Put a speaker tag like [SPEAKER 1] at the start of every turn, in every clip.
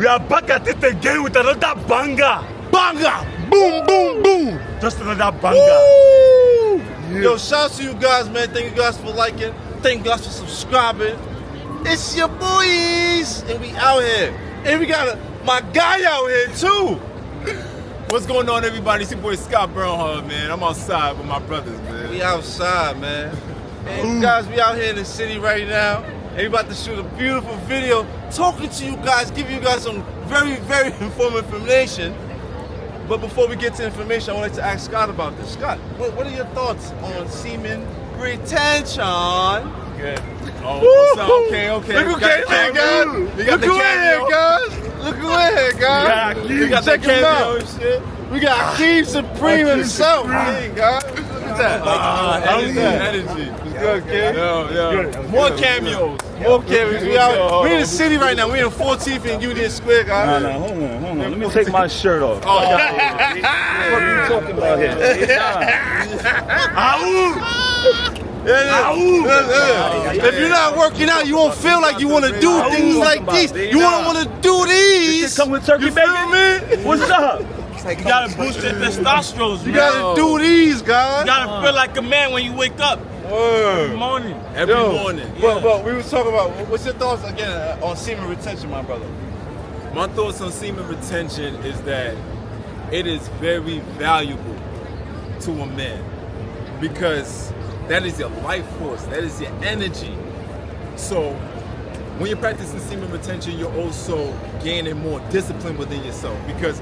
[SPEAKER 1] We are back at it again with another banger.
[SPEAKER 2] Banger! Boom, boom, boom!
[SPEAKER 1] Just another banger.
[SPEAKER 2] Woo! Yeah. Yo, shout out to you guys, man. Thank you guys for liking. Thank you guys for subscribing. It's your boys, and we out here. And we got my guy out here too.
[SPEAKER 3] What's going on, everybody? It's your boy Scott Bernhard, man. I'm outside with my brothers, man.
[SPEAKER 2] We outside, man. And you guys, we out here in the city right now. And we about to shoot a beautiful video talking to you guys, giving you guys some very, very informative information. But before we get to information, I wanted to ask Scott about this. Scott, what are your thoughts on semen retention?
[SPEAKER 3] Good. Oh, okay.
[SPEAKER 2] Look who came here, guys. Look who in here, guys. Look who in here, guys.
[SPEAKER 3] You got
[SPEAKER 2] Check
[SPEAKER 3] that
[SPEAKER 2] him out.
[SPEAKER 3] cameo and shit.
[SPEAKER 2] We got Keith Supreme himself. Hey, guys. Look at that.
[SPEAKER 3] Energy.
[SPEAKER 2] It's good, kid.
[SPEAKER 3] Yeah. More cameos.
[SPEAKER 2] More cameos. We in the city right now. We in 14th and Union Square, guys.
[SPEAKER 1] No, hold on. Let me take my shirt off.
[SPEAKER 3] Oh,
[SPEAKER 1] What are you talking about here?
[SPEAKER 2] If you're not working out, you won't feel like you want to do things like these. You won't want to do these.
[SPEAKER 1] Come with turkey bacon? What's up?
[SPEAKER 4] You gotta boost your testosterone.
[SPEAKER 2] You gotta do these, guys.
[SPEAKER 4] You gotta feel like a man when you wake up. Every morning.
[SPEAKER 3] Every morning.
[SPEAKER 2] But we was talking about, what's your thoughts again on semen retention, my brother?
[SPEAKER 3] My thoughts on semen retention is that it is very valuable to a man because that is your life force, that is your energy. So when you're practicing semen retention, you're also gaining more discipline within yourself because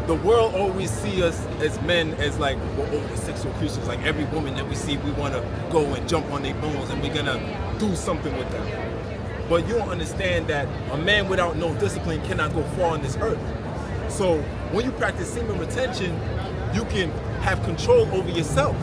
[SPEAKER 3] the world always see us as men as like we're sexual creatures. Like every woman that we see, we want to go and jump on their bones and we're gonna do something with them. But you don't understand that a man without no discipline cannot go far on this earth. So when you practice semen retention, you can have control over yourself.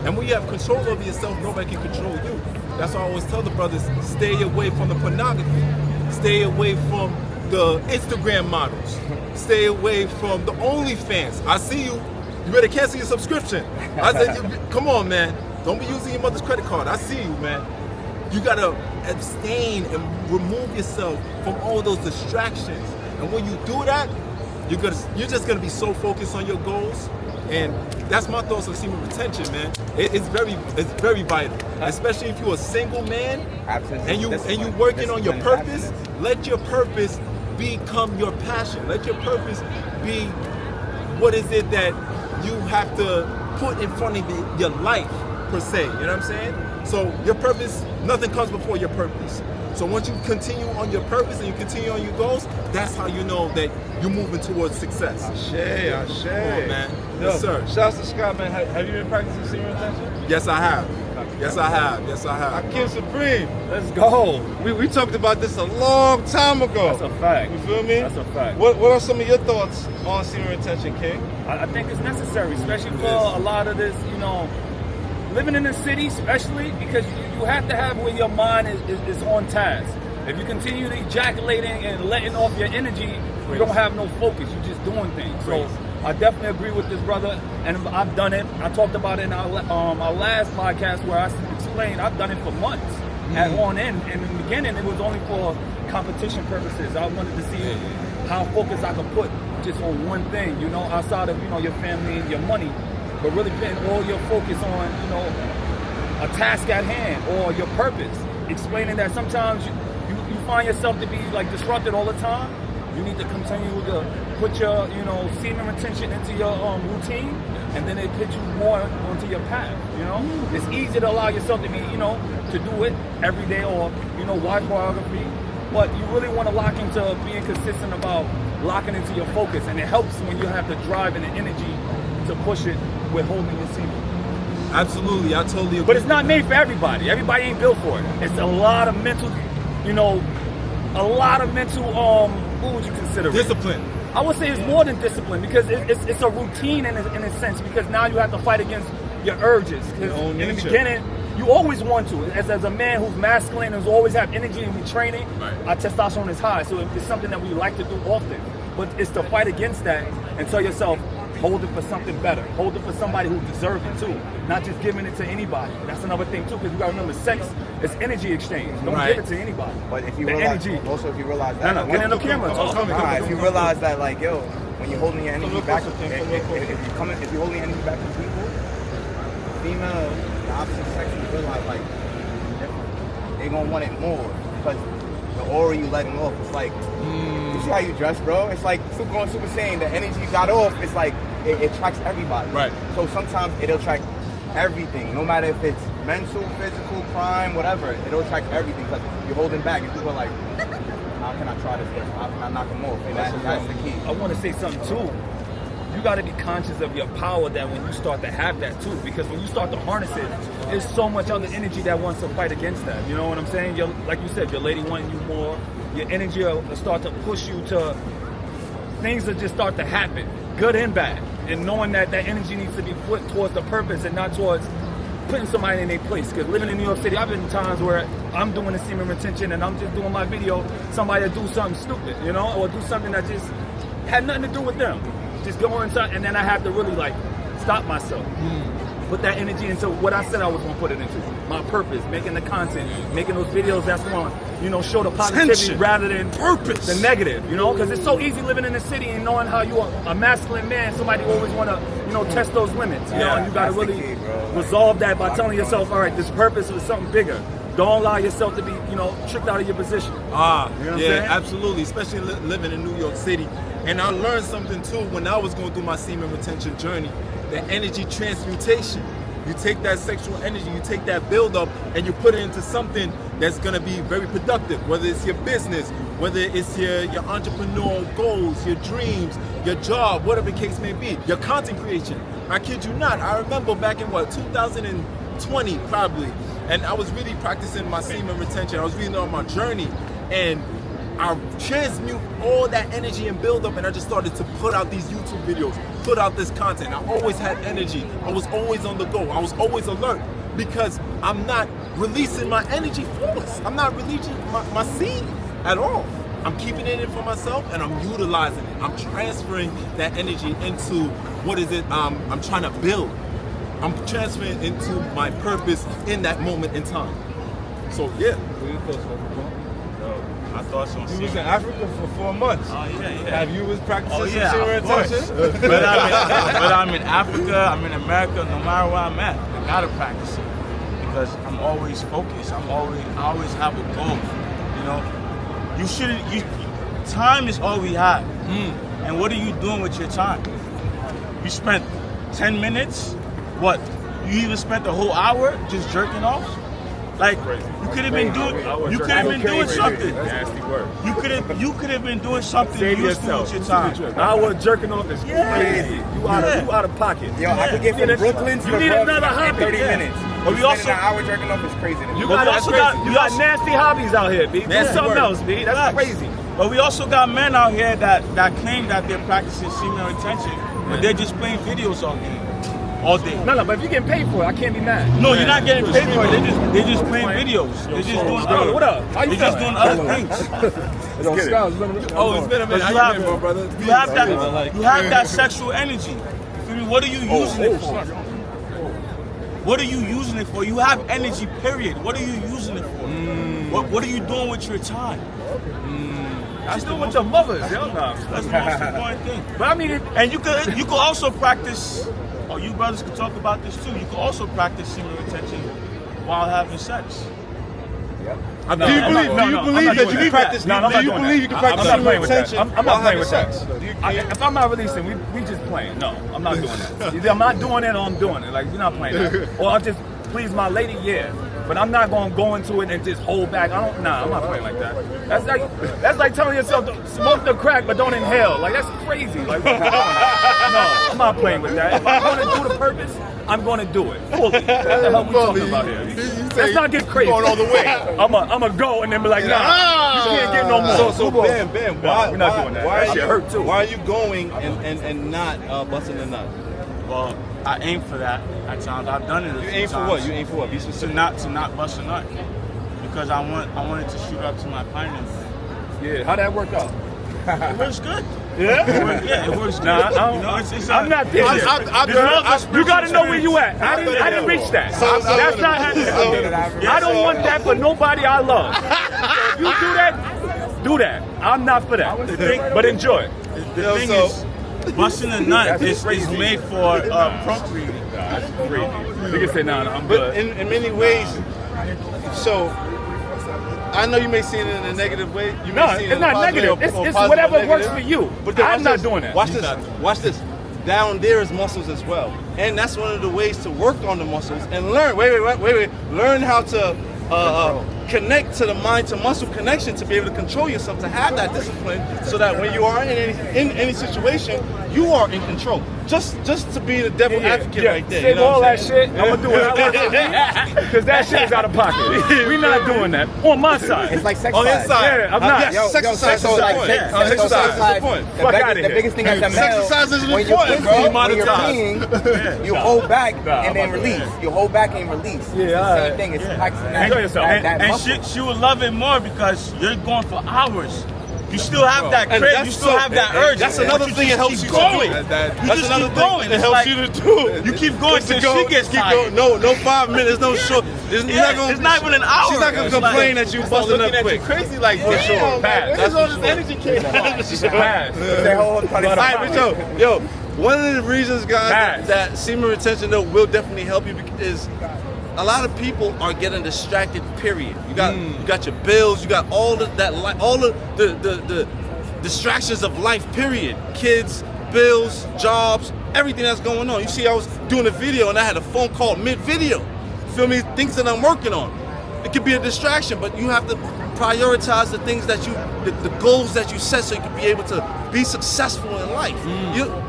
[SPEAKER 3] And when you have control over yourself, nobody can control you. That's why I always tell the brothers, stay away from the pornography. Stay away from the Instagram models. Stay away from the OnlyFans. I see you. You better cancel your subscription. I said, come on, man. Don't be using your mother's credit card. I see you, man. You gotta abstain and remove yourself from all those distractions. And when you do that, you're just gonna be so focused on your goals. And that's my thoughts on semen retention, man. It's very vital, especially if you're a single man and you working on your purpose. Let your purpose become your passion. Let your purpose be what is it that you have to put in front of your life, per se. You know what I'm saying? So your purpose, nothing comes before your purpose. So once you continue on your purpose and you continue on your goals, that's how you know that you're moving towards success.
[SPEAKER 2] Ashe.
[SPEAKER 3] Come on, man. Yes, sir.
[SPEAKER 2] Shouts to Scott, man. Have you been practicing semen retention?
[SPEAKER 3] Yes, I have. Yes, I have.
[SPEAKER 2] Akim Supreme.
[SPEAKER 1] Let's go.
[SPEAKER 2] We talked about this a long time ago.
[SPEAKER 1] That's a fact.
[SPEAKER 2] You feel me?
[SPEAKER 1] That's a fact.
[SPEAKER 2] What are some of your thoughts on semen retention, King?
[SPEAKER 1] I think it's necessary, especially for a lot of this, living in the city, especially because you have to have where your mind is on task. If you continue to ejaculating and letting off your energy, you don't have no focus. You're just doing things. So I definitely agree with this brother, and I've done it. I talked about it in our last podcast where I explained I've done it for months on end. And in the beginning, it was only for competition purposes. I wanted to see how focused I could put just on one thing, outside of your family and your money. But really putting all your focus on, a task at hand or your purpose. Explaining that sometimes you find yourself to be like disrupted all the time. You need to continue to put your, semen retention into your routine, and then it puts you more onto your path. It's easy to allow yourself to be, to do it every day or, watch choreography. But you really want to lock into being consistent about locking into your focus, and it helps when you have the drive and the energy to push it with holding your semen.
[SPEAKER 3] Absolutely, I totally agree.
[SPEAKER 1] But it's not made for everybody. Everybody ain't built for it. It's a lot of mental, what would you consider it?
[SPEAKER 3] Discipline.
[SPEAKER 1] I would say it's more than discipline because it's a routine in a sense, because now you have to fight against your urges. In the beginning, you always want to. As a man who's masculine, who's always have energy and we training, our testosterone is high. So it's something that we like to do often. But it's to fight against that and tell yourself, hold it for something better. Hold it for somebody who deserves it too. Not just giving it to anybody. That's another thing too, because you gotta remember, sex is energy exchange. Don't give it to anybody.
[SPEAKER 5] But if you
[SPEAKER 1] the
[SPEAKER 5] realize,
[SPEAKER 1] energy.
[SPEAKER 5] also if you realize that,
[SPEAKER 1] No, get in the camera.
[SPEAKER 5] if you realize that, like, yo, when you're holding your energy back, if you're holding your energy back from people, female, the opposite sex, you realize, like, they gonna want it more because the aura you letting off, it's like, you see how you dress, bro? It's like Super Saiyan, the energy you got off, it's like, it attracts everybody.
[SPEAKER 3] Right.
[SPEAKER 5] So sometimes it'll attract everything, no matter if it's mental, physical, crime, whatever, it'll attract everything because you're holding back and people are like, how can I try this different? How can I knock them off? And that's the key.
[SPEAKER 1] I want to say something too. You got to be conscious of your power that when you start to have that too, because when you start to harness it, there's so much other energy that wants to fight against that. You know what I'm saying? Like you said, your lady wanting you more. Your energy will start to push you to things that just start to happen, good and bad. And knowing that that energy needs to be put towards the purpose and not towards putting somebody in their place. Because living in New York City, I've been in times where I'm doing the semen retention and I'm just doing my video, somebody will do something stupid, you know, or do something that just had nothing to do with them. Just go inside, and then I have to really like stop myself. Put that energy into what I said I was gonna put it into. My purpose, making the content, making those videos that's gonna, you know, show the positivity rather than the negative, you know, because it's so easy living in the city and knowing how you are a masculine man, somebody always wanna, you know, test those limits, you know, and you gotta really resolve that by telling yourself, all right, this purpose is something bigger. Don't allow yourself to be, you know, tricked out of your position.
[SPEAKER 3] You know what I'm saying? Absolutely, especially living in New York City. And I learned something too when I was going through my semen retention journey, the energy transmutation. You take that sexual energy, you take that buildup, and you put it into something that's gonna be very productive, whether it's your business, whether it's your entrepreneurial goals, your dreams, your job, whatever the case may be, your content creation. I kid you not, I remember back in 2020 probably, and I was really practicing my semen retention. I was really on my journey, and I transmute all that energy and build up, and I just started to put out these YouTube videos, put out this content. I always had energy. I was always on the go. I was always alert because I'm not releasing my energy force. I'm not releasing my seed at all. I'm keeping it in for myself and I'm utilizing it. I'm transferring that energy into what is it I'm trying to build. I'm transferring into my purpose in that moment in time. So yeah.
[SPEAKER 4] I thought so.
[SPEAKER 2] You was in Africa for 4 months.
[SPEAKER 4] Oh yeah.
[SPEAKER 2] Have you was practicing
[SPEAKER 4] Oh
[SPEAKER 2] some
[SPEAKER 4] yeah,
[SPEAKER 2] semen
[SPEAKER 4] of course.
[SPEAKER 2] retention?
[SPEAKER 4] but I'm in Africa, I'm in America, no matter where I'm at, I gotta practice it because I'm always focused. I always have a goal. You know, you shouldn't. Time is all we have. And what are you doing with your time? You spent 10 minutes. What? You even spent the whole hour just jerking off? Like you could have been doing. You could have been doing something.
[SPEAKER 1] Nasty work.
[SPEAKER 4] You could have been doing something
[SPEAKER 1] Save
[SPEAKER 4] useful
[SPEAKER 1] yourself.
[SPEAKER 4] with your time.
[SPEAKER 1] Hour jerking off is crazy. You out of pocket.
[SPEAKER 5] Yo, I could get from Brooklyn to
[SPEAKER 1] You need
[SPEAKER 5] the
[SPEAKER 1] another
[SPEAKER 5] Bronx in
[SPEAKER 1] hobby.
[SPEAKER 5] 30 minutes.
[SPEAKER 4] But we also
[SPEAKER 5] an hour jerking off is crazy.
[SPEAKER 1] You
[SPEAKER 4] But we also got
[SPEAKER 1] you got nasty hobbies out here, B. Do
[SPEAKER 3] Nasty
[SPEAKER 1] something
[SPEAKER 3] work.
[SPEAKER 1] else, B. That's
[SPEAKER 4] Facts.
[SPEAKER 1] crazy.
[SPEAKER 4] But we also got men out here that claim that they're practicing semen retention, but they're just playing videos all day.
[SPEAKER 1] No, but if you're getting paid for it, I can't be mad.
[SPEAKER 4] No, you're not getting paid for it. They're just playing videos. They're just doing other.
[SPEAKER 1] What up? How you
[SPEAKER 4] They're just
[SPEAKER 1] feeling?
[SPEAKER 4] doing other things.
[SPEAKER 3] Oh, it's been a minute.
[SPEAKER 4] But
[SPEAKER 3] How you been, bro, brother?
[SPEAKER 4] you have that sexual energy. You feel me? What are you using it for? What are you using it for? You have energy, period. What are you using it for? What are you doing with your time?
[SPEAKER 1] That's doing with your mothers, yo. Nah.
[SPEAKER 4] That's the most important thing.
[SPEAKER 1] But I mean,
[SPEAKER 4] And you could also practice. Oh, you brothers could talk about this too. You could also practice semen retention while having sex.
[SPEAKER 2] Do you believe that you can practice?
[SPEAKER 1] No, I'm not
[SPEAKER 2] Do you
[SPEAKER 1] doing
[SPEAKER 2] believe
[SPEAKER 1] that.
[SPEAKER 2] you can
[SPEAKER 1] I'm
[SPEAKER 2] practice
[SPEAKER 1] not
[SPEAKER 2] semen
[SPEAKER 1] playing with that.
[SPEAKER 2] retention
[SPEAKER 1] I'm not
[SPEAKER 2] while
[SPEAKER 1] playing
[SPEAKER 2] having
[SPEAKER 1] with that.
[SPEAKER 2] sex?
[SPEAKER 1] If I'm not releasing, we just playing. No, I'm not doing that. Either I'm not doing it or I'm doing it. Like, you're not playing that. Or I'll just please my lady, yeah. But I'm not going to go into it and just hold back. I'm not playing like that. That's like telling yourself to smoke the crack but don't inhale. Like, that's crazy. Like, what are you doing? No, I'm not playing with that. If I'm going to do the purpose, I'm going to do it fully. What the hell we talking about here? Let's not get crazy.
[SPEAKER 2] Going all the way.
[SPEAKER 1] I'm going to go and then be like, nah, you can't get no more.
[SPEAKER 2] So Ben, why?
[SPEAKER 1] We're not doing that.
[SPEAKER 2] Why
[SPEAKER 1] That shit hurt too.
[SPEAKER 2] Why are you going and not busting the nut?
[SPEAKER 4] Well, I aim for that at times. I've done it a
[SPEAKER 2] You
[SPEAKER 4] few
[SPEAKER 2] aim for
[SPEAKER 4] times.
[SPEAKER 2] what? You aim for what? Be
[SPEAKER 4] To
[SPEAKER 2] specific.
[SPEAKER 4] not bust a nut. Because I wanted to shoot up to my pineal.
[SPEAKER 1] Yeah, how that worked out?
[SPEAKER 4] It was good. Yeah, it works good.
[SPEAKER 1] Nah,
[SPEAKER 4] You know, it's
[SPEAKER 1] I'm not there yet. You got to know where you at. I didn't reach that. That's not happening. I don't want that for nobody I love. So if you do that. I'm not for that. But enjoy it.
[SPEAKER 4] The thing is, busting a nut is made for procreating.
[SPEAKER 1] That's crazy. You can say, nah, I'm
[SPEAKER 2] But
[SPEAKER 1] good.
[SPEAKER 2] in many ways, so I know you may see it in a negative way. You may
[SPEAKER 1] No,
[SPEAKER 2] see it
[SPEAKER 1] it's
[SPEAKER 2] in a
[SPEAKER 1] not
[SPEAKER 2] positive
[SPEAKER 1] negative.
[SPEAKER 2] or
[SPEAKER 1] It's
[SPEAKER 2] positive
[SPEAKER 1] whatever
[SPEAKER 2] or
[SPEAKER 1] works
[SPEAKER 2] negative.
[SPEAKER 1] for you.
[SPEAKER 2] But then
[SPEAKER 1] I'm
[SPEAKER 2] watch
[SPEAKER 1] not
[SPEAKER 2] this.
[SPEAKER 1] doing that.
[SPEAKER 2] Watch this. Watch this. Down there is muscles as well, and that's one of the ways to work on the muscles and learn. Wait. Learn how to connect to the mind to muscle connection to be able to control yourself, to have that discipline, so that when you are in any situation, you are in control. Just to be the devil advocate right there.
[SPEAKER 1] Save
[SPEAKER 2] you know
[SPEAKER 1] all
[SPEAKER 2] what
[SPEAKER 1] that
[SPEAKER 2] I'm
[SPEAKER 1] shit. I'm gonna do it because that shit is out of pocket. We're not doing that on my side.
[SPEAKER 5] It's like sex
[SPEAKER 3] On his
[SPEAKER 5] life.
[SPEAKER 3] side.
[SPEAKER 1] Yeah, I'm not.
[SPEAKER 2] Yes, exercise
[SPEAKER 5] so
[SPEAKER 2] is the
[SPEAKER 5] like
[SPEAKER 2] point.
[SPEAKER 5] sex
[SPEAKER 2] Exercise is the
[SPEAKER 5] life,
[SPEAKER 2] point.
[SPEAKER 1] Fuck outta
[SPEAKER 5] the
[SPEAKER 1] here.
[SPEAKER 5] biggest thing as a male,
[SPEAKER 2] Exercise isn't
[SPEAKER 5] when you're
[SPEAKER 2] important,
[SPEAKER 5] pissing,
[SPEAKER 2] bro.
[SPEAKER 5] when you're peeing, you hold back
[SPEAKER 1] Nah,
[SPEAKER 5] and then
[SPEAKER 1] I'm about
[SPEAKER 5] release. You hold back and release.
[SPEAKER 1] Yeah,
[SPEAKER 5] It's the
[SPEAKER 1] alright.
[SPEAKER 5] same thing. It's
[SPEAKER 4] Yeah.
[SPEAKER 5] practicing
[SPEAKER 1] Enjoy yourself.
[SPEAKER 5] that
[SPEAKER 4] And
[SPEAKER 5] muscle.
[SPEAKER 4] she will love it more because you're going for hours. You still have that
[SPEAKER 2] And
[SPEAKER 4] craving.
[SPEAKER 2] that's
[SPEAKER 4] You still
[SPEAKER 2] so-
[SPEAKER 4] have that
[SPEAKER 2] and
[SPEAKER 4] urge.
[SPEAKER 2] that's another
[SPEAKER 4] But
[SPEAKER 2] thing it helps
[SPEAKER 4] keep
[SPEAKER 2] you to do.
[SPEAKER 4] going.
[SPEAKER 3] That-
[SPEAKER 4] You
[SPEAKER 2] That's
[SPEAKER 4] just
[SPEAKER 2] another
[SPEAKER 4] keep
[SPEAKER 2] thing
[SPEAKER 4] going.
[SPEAKER 2] that
[SPEAKER 4] It's
[SPEAKER 2] helps
[SPEAKER 4] like,
[SPEAKER 2] you to do.
[SPEAKER 4] you keep going till she gets
[SPEAKER 2] keep
[SPEAKER 4] tired.
[SPEAKER 2] going. No 5 minutes, no short. It's
[SPEAKER 4] Yeah, it's not even an hour.
[SPEAKER 2] She's not gonna
[SPEAKER 4] It's
[SPEAKER 2] complain
[SPEAKER 4] like-
[SPEAKER 2] that you
[SPEAKER 3] Start
[SPEAKER 2] busting
[SPEAKER 3] looking
[SPEAKER 2] up
[SPEAKER 3] at you
[SPEAKER 2] quick.
[SPEAKER 3] crazy like
[SPEAKER 2] For
[SPEAKER 3] this.
[SPEAKER 2] sure.
[SPEAKER 1] Bad.
[SPEAKER 2] That's
[SPEAKER 3] all
[SPEAKER 2] for
[SPEAKER 3] this
[SPEAKER 2] sure.
[SPEAKER 3] energy came from.
[SPEAKER 1] Bad.
[SPEAKER 5] That whole part is
[SPEAKER 2] All right, but yo, one of the reasons, guys,
[SPEAKER 1] Bad.
[SPEAKER 2] that semen retention though will definitely help you is a lot of people are getting distracted. Period. You got your bills. You got all of that, all of the distractions of life. Period. Kids, bills, jobs, everything that's going on. You see, I was doing a video and I had a phone call mid-video. Feel me? Things that I'm working on. It could be a distraction, but you have to prioritize the things that the goals that you set, so you can be able to be successful in life.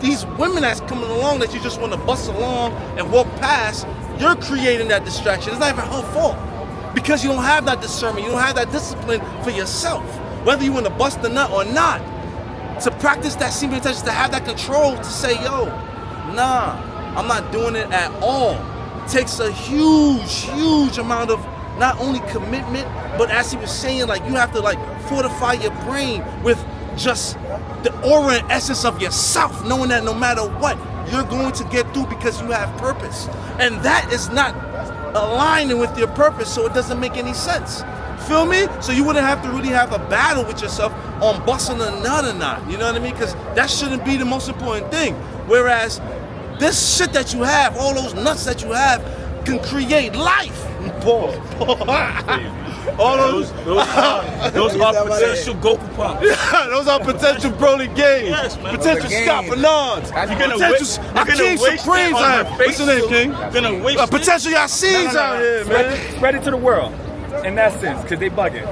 [SPEAKER 2] These women that's coming along that you just want to bust along and walk past, you're creating that distraction. It's not even her fault, because you don't have that discernment, you don't have that discipline for yourself, whether you want to bust the nut or not. To practice that semen retention, to have that control, to say, yo, nah, I'm not doing it at all. Takes a huge amount of not only commitment, but as he was saying, like, you have to like fortify your brain with just the aura and essence of yourself, knowing that no matter what, you're going to get through because you have purpose. And that is not aligning with your purpose, so it doesn't make any sense. Feel me? So you wouldn't have to really have a battle with yourself on busting a nut or not. You know what I mean? Because that shouldn't be the most important thing. Whereas this shit that you have, all those nuts that you have, can create life. All those
[SPEAKER 4] Those are potential Goku pumps.
[SPEAKER 2] those are potential Broly games.
[SPEAKER 4] Yes, man.
[SPEAKER 2] Potential
[SPEAKER 5] Those are
[SPEAKER 2] Scott
[SPEAKER 5] games.
[SPEAKER 2] Bernards.
[SPEAKER 5] You're
[SPEAKER 4] gonna
[SPEAKER 2] Potential
[SPEAKER 4] you're gonna
[SPEAKER 2] King
[SPEAKER 4] waste it
[SPEAKER 2] Supremes
[SPEAKER 4] on
[SPEAKER 2] out
[SPEAKER 4] her
[SPEAKER 2] here. What's your name, King?
[SPEAKER 4] Gonna waste it.
[SPEAKER 2] Potential Yassins out here, man.
[SPEAKER 1] Spread it to the world. In that sense, because they bugging.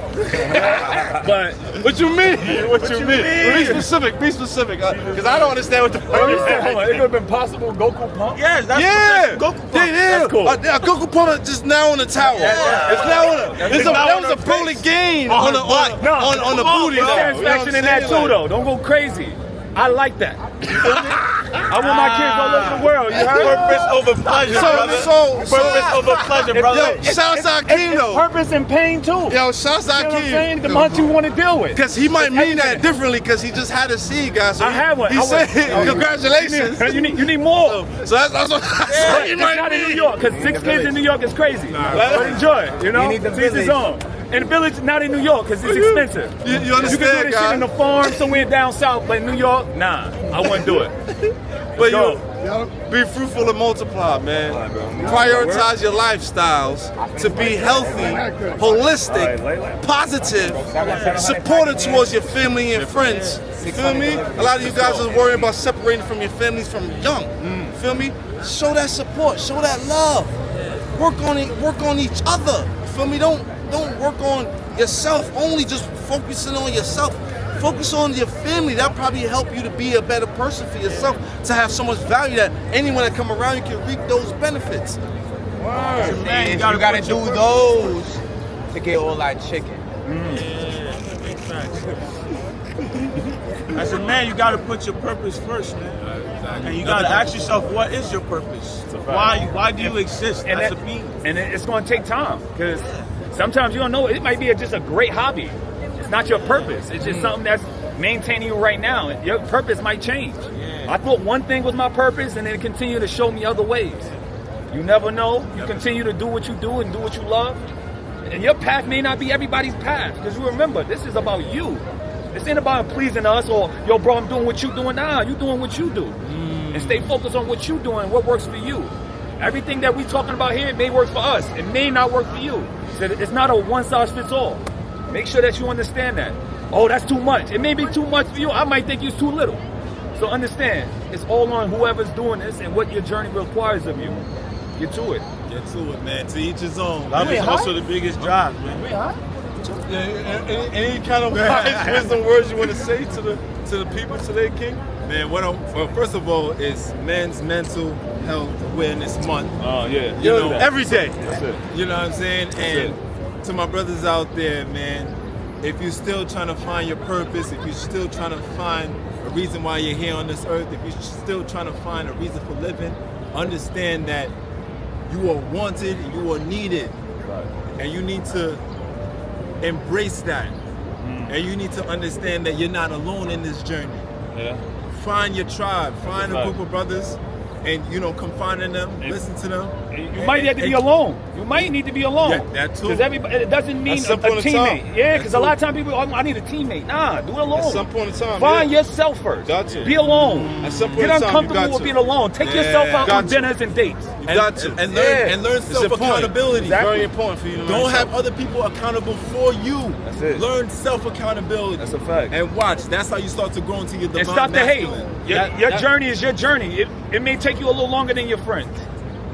[SPEAKER 1] But
[SPEAKER 2] What you mean? What you mean? Be specific. Be specific. Because I don't understand what the fuck
[SPEAKER 1] hold
[SPEAKER 2] you
[SPEAKER 1] on,
[SPEAKER 2] said.
[SPEAKER 1] it could have been possible Goku pump.
[SPEAKER 4] Yes, that's
[SPEAKER 2] Yeah,
[SPEAKER 4] potential Goku pump.
[SPEAKER 2] That's
[SPEAKER 1] cool.
[SPEAKER 2] A Goku Puma just now on the tower. It's now on. That was a Broly gain on the booty.
[SPEAKER 1] There's
[SPEAKER 2] though.
[SPEAKER 1] satisfaction in that too, though. Don't go crazy. I like that. You feel me? I want my kids all over the world. You heard?
[SPEAKER 4] Purpose over pleasure, brother. Purpose over pleasure, brother.
[SPEAKER 2] Yo, shouts out King though.
[SPEAKER 1] Purpose and pain too.
[SPEAKER 2] Yo, shouts
[SPEAKER 1] You
[SPEAKER 2] out
[SPEAKER 1] know what I'm
[SPEAKER 2] King.
[SPEAKER 1] saying? The ones you want to deal with.
[SPEAKER 2] Because he might mean that
[SPEAKER 1] everything.
[SPEAKER 2] differently because he just had a seed, guys. So
[SPEAKER 1] I had one.
[SPEAKER 2] He
[SPEAKER 1] I
[SPEAKER 2] said,
[SPEAKER 1] was-
[SPEAKER 2] congratulations.
[SPEAKER 1] You need more.
[SPEAKER 2] So that's what
[SPEAKER 1] But
[SPEAKER 2] he
[SPEAKER 1] it's
[SPEAKER 2] might
[SPEAKER 1] not in New
[SPEAKER 2] mean.
[SPEAKER 1] York, because 6 kids in New York is crazy. But enjoy it, you know?
[SPEAKER 5] You need the
[SPEAKER 1] To each his
[SPEAKER 5] village.
[SPEAKER 1] own. And the village, not in New York, because it's expensive.
[SPEAKER 2] You
[SPEAKER 1] You can do
[SPEAKER 2] understand,
[SPEAKER 1] this shit in the
[SPEAKER 2] guys?
[SPEAKER 1] farm somewhere down south, but in New York, nah, I wouldn't do it.
[SPEAKER 2] But
[SPEAKER 1] go.
[SPEAKER 2] be fruitful and multiply, man. Prioritize your lifestyles to be healthy, holistic, positive, supportive towards your family and friends. You feel me? A lot of you guys are worried about separating from your families from young. Feel me? Show that support, show that love. Work on each other. Feel me? Don't work on yourself only, just focusing on yourself. Focus on your family. That'll probably help you to be a better person for yourself, to have so much value that anyone that come around you can reap those benefits.
[SPEAKER 4] Man,
[SPEAKER 5] You gotta do those to get all that chicken.
[SPEAKER 4] As a man, you gotta put your purpose first, man. And you gotta ask yourself, what is your purpose? Why do you exist as a being?
[SPEAKER 1] And it's going to take time, because sometimes you don't know. It might be just a great hobby. It's not your purpose. It's just something that's maintaining you right now. Your purpose might change. I thought one thing was my purpose, and then continue to show me other ways. You never know. You continue to do what you do and do what you love. And your path may not be everybody's path. Because you remember, this is about you. This ain't about pleasing us or, yo, bro, I'm doing what you doing. Nah, you doing what you do. And stay focused on what you doing, what works for you. Everything that we talking about here may work for us. It may not work for you. So it's not a one-size-fits-all. Make sure that you understand that. Oh, that's too much. It may be too much for you. I might think it's too little. So understand, it's all on whoever's doing this and what your journey requires of you. Get to it.
[SPEAKER 3] Get to it, man. To each his own.
[SPEAKER 4] Love
[SPEAKER 1] Wait,
[SPEAKER 4] is
[SPEAKER 1] huh?
[SPEAKER 4] also the biggest drive, man.
[SPEAKER 1] Wait, huh?
[SPEAKER 2] Yeah, any kind of wise wisdom words you want to say to the people today, King?
[SPEAKER 3] Man, well, first of all, it's Men's Mental Health Awareness Month.
[SPEAKER 1] Oh, yeah.
[SPEAKER 3] You know,
[SPEAKER 2] every day.
[SPEAKER 1] That's it.
[SPEAKER 3] You know what I'm saying? And to my brothers out there, man, if you're still trying to find your purpose, if you're still trying to find a reason why you're here on this earth, if you're still trying to find a reason for living, understand that you are wanted and you are needed.
[SPEAKER 1] Right.
[SPEAKER 3] And you need to embrace that. And you need to understand that you're not alone in this journey.
[SPEAKER 1] Yeah.
[SPEAKER 3] Find your tribe, find a
[SPEAKER 1] right.
[SPEAKER 3] group of brothers, and confide in them, listen to them.
[SPEAKER 1] You might have to be alone. You might need to be alone.
[SPEAKER 3] Yeah, that too.
[SPEAKER 1] Because everybody, it doesn't mean
[SPEAKER 2] At
[SPEAKER 1] a
[SPEAKER 2] some point in
[SPEAKER 1] teammate.
[SPEAKER 2] time.
[SPEAKER 1] Yeah, because a lot of times people, I need a teammate. Nah, do it alone.
[SPEAKER 2] At some point in time,
[SPEAKER 1] Find
[SPEAKER 2] yeah.
[SPEAKER 1] yourself first.
[SPEAKER 2] Got to.
[SPEAKER 1] Be alone.
[SPEAKER 2] At some point
[SPEAKER 1] Get
[SPEAKER 2] in time, you
[SPEAKER 1] uncomfortable
[SPEAKER 2] got
[SPEAKER 1] with
[SPEAKER 2] to.
[SPEAKER 1] being alone. Take yourself out
[SPEAKER 2] got
[SPEAKER 1] on
[SPEAKER 2] to.
[SPEAKER 1] dinners and dates.
[SPEAKER 2] You got to.
[SPEAKER 3] And
[SPEAKER 1] Yeah.
[SPEAKER 3] learn
[SPEAKER 2] It's
[SPEAKER 3] self accountability.
[SPEAKER 1] Exactly.
[SPEAKER 2] Very important for you to learn
[SPEAKER 3] Don't have
[SPEAKER 2] self.
[SPEAKER 3] other people accountable for you.
[SPEAKER 1] That's it.
[SPEAKER 3] Learn self accountability.
[SPEAKER 1] That's a fact.
[SPEAKER 3] And watch. That's how you start to grow into your divine
[SPEAKER 1] And stop the hate.
[SPEAKER 3] masculine.
[SPEAKER 1] Your journey is your journey. It may take you a little longer than your friends.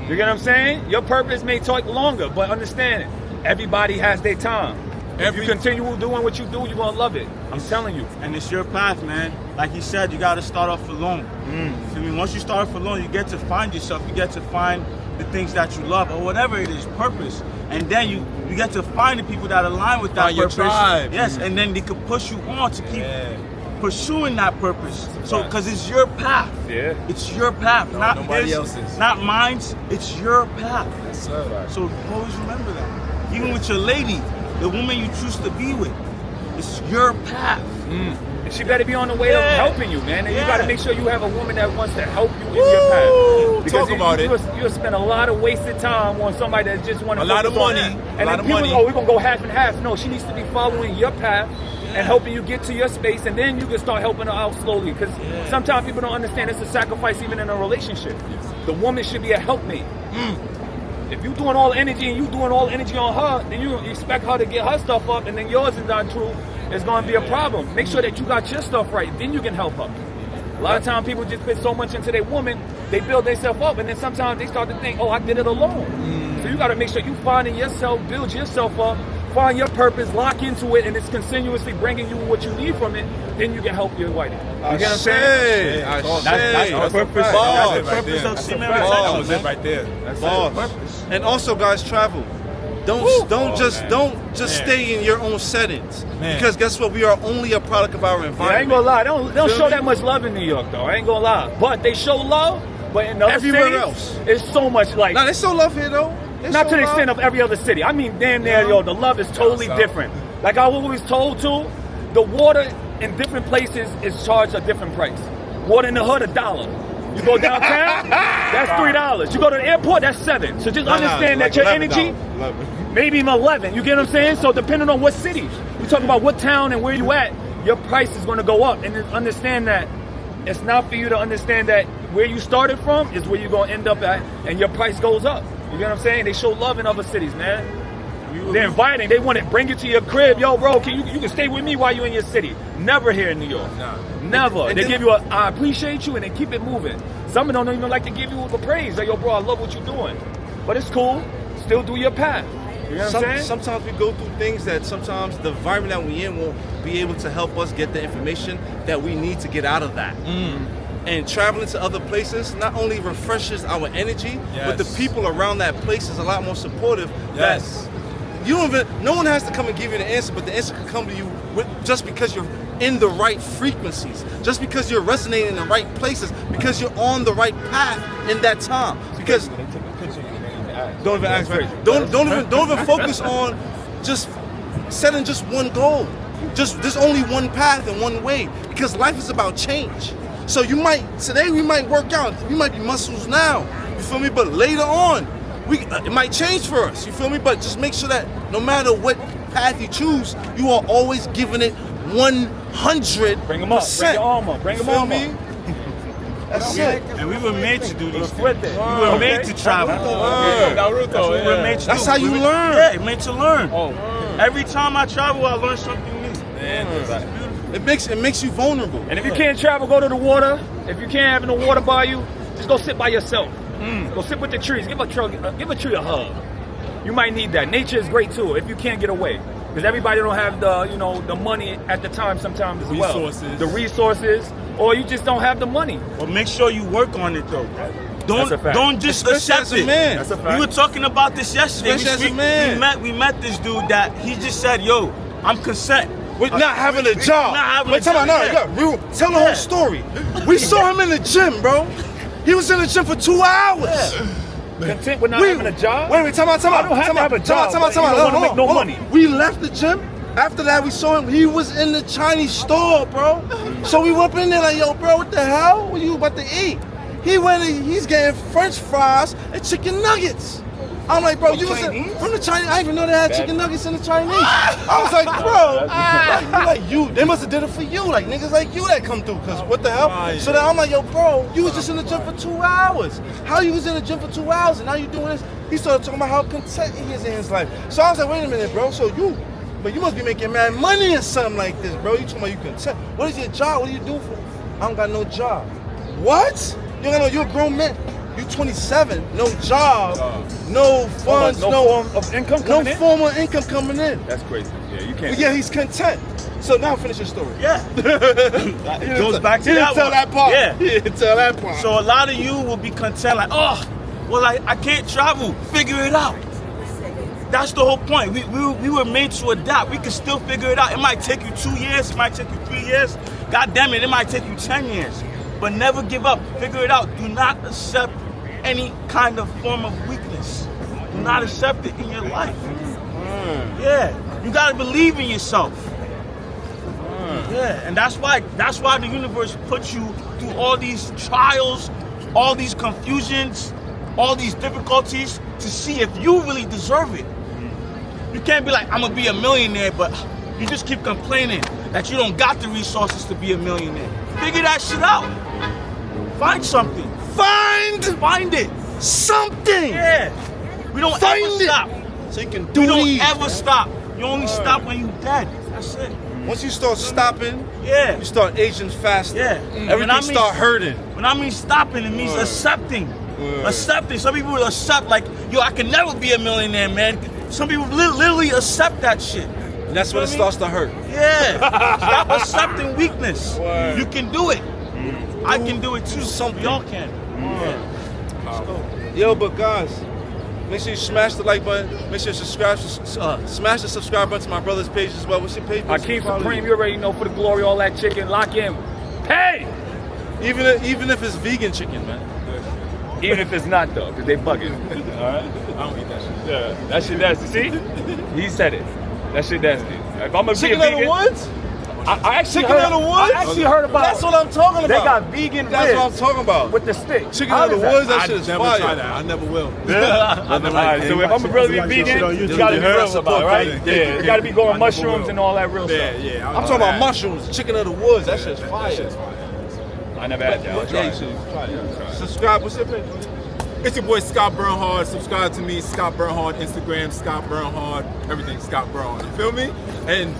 [SPEAKER 1] You get what I'm saying? Your purpose may take longer, but understand it. Everybody has their time. If you continue doing what you do, you're going to love it. I'm telling you.
[SPEAKER 4] And it's your path, man. Like you said, you got to start off alone. I mean, once you start off alone, you get to find yourself. You get to find the things that you love or whatever it is, purpose. And then you get to find the people that align with that
[SPEAKER 3] Find your
[SPEAKER 4] purpose.
[SPEAKER 3] tribe.
[SPEAKER 4] Yes, and then they can push you on to keep pursuing that purpose. So, because it's your path.
[SPEAKER 1] Yeah.
[SPEAKER 4] It's your path, not
[SPEAKER 3] nobody
[SPEAKER 4] his,
[SPEAKER 3] else's.
[SPEAKER 4] not mine's. It's your path.
[SPEAKER 3] Yes, sir.
[SPEAKER 4] So always remember that. Even with your lady, the woman you choose to be with, it's your path.
[SPEAKER 1] And she better be on the way of helping you, man. And you
[SPEAKER 4] Yeah.
[SPEAKER 1] got to make sure you have a woman that wants to help you in your path. Because
[SPEAKER 3] Talk about it.
[SPEAKER 1] You'll spend a lot of wasted time on somebody that just want to
[SPEAKER 3] A lot of money.
[SPEAKER 1] And
[SPEAKER 3] A
[SPEAKER 1] then
[SPEAKER 3] lot of
[SPEAKER 1] people
[SPEAKER 3] money.
[SPEAKER 1] go, we're going to go half and half. No, she needs to be following your path and helping you get to your space, and then you can start helping her out slowly. Because sometimes people don't understand it's a sacrifice even in a relationship. The woman should be a helpmate. If you doing all the energy and you doing all the energy on her, then you expect her to get her stuff up, and then yours is not true. It's going to be a problem. Make sure that you got your stuff right. Then you can help her. A lot of times people just put so much into their woman, they build themselves up, and then sometimes they start to think, oh, I did it alone. So you got to make sure you finding yourself, build yourself up, find your purpose, lock into it, and it's continuously bringing you what you need from it. Then you can help your wife. You get what I'm saying?
[SPEAKER 2] I
[SPEAKER 4] That's
[SPEAKER 2] say.
[SPEAKER 4] the purpose.
[SPEAKER 2] Boss.
[SPEAKER 4] That's the purpose of Semen
[SPEAKER 1] fact.
[SPEAKER 3] That
[SPEAKER 4] Retention,
[SPEAKER 3] was
[SPEAKER 4] man.
[SPEAKER 3] it right there. That's
[SPEAKER 2] Boss. And also, guys, travel. Don't just stay in your own settings.
[SPEAKER 3] Man.
[SPEAKER 2] Because guess what? We are only a product of our
[SPEAKER 1] Yeah, I ain't
[SPEAKER 2] environment.
[SPEAKER 1] gonna lie. They don't
[SPEAKER 2] Feel
[SPEAKER 1] show
[SPEAKER 2] me?
[SPEAKER 1] that much love in New York, though. I ain't gonna lie. But they show love. But in other
[SPEAKER 2] Everywhere
[SPEAKER 1] cities,
[SPEAKER 2] else.
[SPEAKER 1] it's so much like.
[SPEAKER 2] Now, they still love here, though. They
[SPEAKER 1] Not
[SPEAKER 2] show
[SPEAKER 1] to the
[SPEAKER 2] love.
[SPEAKER 1] extent of every other city. I mean, damn near, yo, the love is totally
[SPEAKER 3] South.
[SPEAKER 1] different. Like I was told to, the water in different places is charged a different price. Water in the hood, $1. You go downtown, that's $3. You go to the airport, that's $7. So just understand that your energy, maybe even 11. You get what I'm saying? So depending on what city, we talk about what town and where you at, your price is going to go up. And then understand that it's not for you to understand that where you started from is where you're going to end up at, and your price goes up. You get what I'm saying? They show love in other cities, man. They're inviting. They want to bring you to your crib. Yo, bro, you can stay with me while you're in your city. Never here in New York. Never. They give you I appreciate you, and they keep it moving. Some of them don't even like to give you the praise. Like, yo, bro, I love what you're doing. But it's cool. Still do your path. You know what I'm saying?
[SPEAKER 2] Sometimes we go through things that sometimes the environment that we're in won't be able to help us get the information that we need to get out of that. And traveling to other places not only refreshes our energy, but the people around that place is a lot more supportive.
[SPEAKER 3] Yes.
[SPEAKER 2] That you don't even, no one has to come and give you the answer, but the answer can come to you just because you're in the right frequencies, just because you're resonating in the right places, because you're on the right path in that time. Because don't even ask, right? Don't even focus on just setting just one goal. Just there's only one path and one way because life is about change. So today we might work out, we might be muscles now, you feel me? But later on, it might change for us, you feel me? But just make sure that no matter what path you choose, you are always giving it 100%.
[SPEAKER 1] Bring them up. Bring your arm up. Bring them
[SPEAKER 2] Feel
[SPEAKER 1] up.
[SPEAKER 2] me? That's it.
[SPEAKER 4] And we were made to do these
[SPEAKER 1] Fuerte.
[SPEAKER 4] things. We were made to travel. That's what we were made to
[SPEAKER 2] That's
[SPEAKER 4] do.
[SPEAKER 2] how you learn.
[SPEAKER 4] Yeah, it made to learn. Every time I travel, I learn something new.
[SPEAKER 2] It makes you vulnerable.
[SPEAKER 1] And if you can't travel, go to the water. If you can't have no water by you, just go sit by yourself. Go sit with the trees. Give a tree a hug. You might need that. Nature is great too if you can't get away. Because everybody don't have the money at the time sometimes as well.
[SPEAKER 3] Resources.
[SPEAKER 1] The resources, or you just don't have the money.
[SPEAKER 4] But make sure you work on it though.
[SPEAKER 1] That's a fact.
[SPEAKER 4] Don't just
[SPEAKER 2] Especially
[SPEAKER 4] accept
[SPEAKER 2] as a
[SPEAKER 4] it.
[SPEAKER 2] man.
[SPEAKER 1] That's a fact.
[SPEAKER 4] We were talking about this yesterday.
[SPEAKER 2] Especially as a man.
[SPEAKER 4] We met this dude that he just said, "Yo, I'm content
[SPEAKER 2] With not having a job.
[SPEAKER 4] Not having
[SPEAKER 2] But
[SPEAKER 4] a
[SPEAKER 2] tell me,
[SPEAKER 4] job,
[SPEAKER 2] no, tell the whole story. We saw him in the gym, bro. He was in the gym for 2 hours.
[SPEAKER 1] Content with not having a job?
[SPEAKER 2] Wait, time out.
[SPEAKER 1] I don't have to have a job, but you don't wanna make no money.
[SPEAKER 2] We left the gym. After that, we saw him. He was in the Chinese store, bro. So we went in there like, yo, bro, what the hell? What are you about to eat? He's getting French fries and chicken nuggets. I'm like, bro, you was from the Chinese. I didn't even know they had chicken nuggets in the Chinese. I was like, bro, they must have did it for you, like niggas like you that come through. Cause what the hell? So then I'm like, yo, bro, you was just in the gym for 2 hours. How you was in the gym for 2 hours and now you doing this? He started talking about how content he is in his life. So I was like, wait a minute, bro. But you must be making mad money or something like this, bro. You talking about you content? What is your job? What do you do for? I don't got no job. What? You're a grown man. You 27, no job, no funds,
[SPEAKER 1] no form of income coming in?
[SPEAKER 2] form of income coming in.
[SPEAKER 1] That's crazy. Yeah, you can't.
[SPEAKER 2] But yeah, he's content. So now finish your story.
[SPEAKER 4] Yeah. It goes back to
[SPEAKER 2] He
[SPEAKER 4] that
[SPEAKER 2] didn't tell
[SPEAKER 4] one.
[SPEAKER 2] that part.
[SPEAKER 4] Yeah.
[SPEAKER 2] He didn't tell that part.
[SPEAKER 4] So a lot of you will be content like, oh, well, I can't travel. Figure it out. That's the whole point. We were made to adapt. We can still figure it out. It might take you 2 years. It might take you 3 years. God damn it, it might take you 10 years. But never give up. Figure it out. Do not accept any kind of form of weakness. Do not accept it in your life. Yeah. You got to believe in yourself. Yeah. And that's why the universe puts you through all these trials, all these confusions, all these difficulties to see if you really deserve it. You can't be like, I'm gonna be a millionaire, but you just keep complaining that you don't got the resources to be a millionaire. Figure that shit out. Find something. Find it.
[SPEAKER 2] Something.
[SPEAKER 4] Yeah. We don't
[SPEAKER 2] Find
[SPEAKER 4] ever
[SPEAKER 2] it.
[SPEAKER 4] stop.
[SPEAKER 2] So you can do
[SPEAKER 4] We don't
[SPEAKER 2] these.
[SPEAKER 4] ever stop. You only stop when you're dead. That's it.
[SPEAKER 2] Once you start stopping,
[SPEAKER 4] Yeah.
[SPEAKER 2] you start aging faster.
[SPEAKER 4] Yeah.
[SPEAKER 2] Everything
[SPEAKER 4] When I mean-
[SPEAKER 2] start hurting.
[SPEAKER 4] When I mean stopping, it means accepting. Accepting. Some people will accept like, yo, I can never be a millionaire, man. Some people literally accept that shit.
[SPEAKER 2] And that's when it starts to hurt.
[SPEAKER 4] Yeah. Stop accepting weakness. You can do it. I can do it too.
[SPEAKER 2] Something.
[SPEAKER 4] Y'all can.
[SPEAKER 2] Yo, but guys, make sure you smash the like button. Make sure you subscribe. Smash the subscribe button to my brother's page as well. What's your page?
[SPEAKER 1] Hakeem Supreme, you already know, for the glory, all that chicken. Lock in. Hey!
[SPEAKER 2] Even if it's vegan chicken, man.
[SPEAKER 1] Even if it's not, though, because they bugging. All right?
[SPEAKER 3] I don't eat that shit.
[SPEAKER 1] Yeah, that shit nasty. See? He said it. That shit nasty. If I'm a
[SPEAKER 2] Chicken
[SPEAKER 1] vegan,
[SPEAKER 2] of the woods?
[SPEAKER 1] I actually
[SPEAKER 2] Chicken
[SPEAKER 1] heard,
[SPEAKER 2] of the woods?
[SPEAKER 1] I actually heard about.
[SPEAKER 2] That's what I'm talking about.
[SPEAKER 1] They got vegan
[SPEAKER 2] That's what I'm
[SPEAKER 1] ribs
[SPEAKER 2] talking about.
[SPEAKER 1] with the stick.
[SPEAKER 2] Chicken
[SPEAKER 1] How
[SPEAKER 2] of the
[SPEAKER 1] is that?
[SPEAKER 2] woods, that
[SPEAKER 3] I
[SPEAKER 2] shit is
[SPEAKER 3] never
[SPEAKER 2] fire.
[SPEAKER 3] try that. I never will.
[SPEAKER 1] All right, so if I'm a really vegan, you gotta be real about it, right? Yeah, you gotta be going mushrooms and all that real
[SPEAKER 3] Yeah,
[SPEAKER 1] stuff.
[SPEAKER 3] yeah.
[SPEAKER 2] I'm talking about mushrooms, chicken of the woods. That shit's fire.
[SPEAKER 1] I never had that. I'll try
[SPEAKER 2] Yeah,
[SPEAKER 1] it.
[SPEAKER 2] you should try it. Subscribe. What's your page?
[SPEAKER 3] It's your boy Scott Bernhard. Subscribe to me, Scott Bernhard, Instagram, Scott Bernhard, everything Scott Bernhard. You feel me? And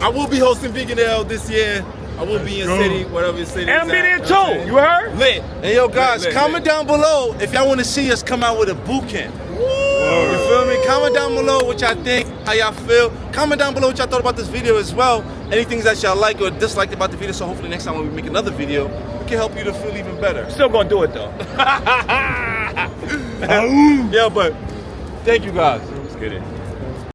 [SPEAKER 3] I will be hosting Vegan L this year. I will be in city, whatever city.
[SPEAKER 1] And I'm be there too. You heard?
[SPEAKER 3] Lit.
[SPEAKER 2] And yo, guys,
[SPEAKER 3] Lit,
[SPEAKER 2] comment down below if y'all want to see us come out with a boot camp. You feel me? Comment down below what y'all think, how y'all feel. Comment down below what y'all thought about this video as well. Anything that y'all like or disliked about the video, so hopefully next time when we make another video, we can help you to feel even better.
[SPEAKER 1] Still gonna do it though.
[SPEAKER 2] Yeah, but thank you guys.
[SPEAKER 1] Let's get it.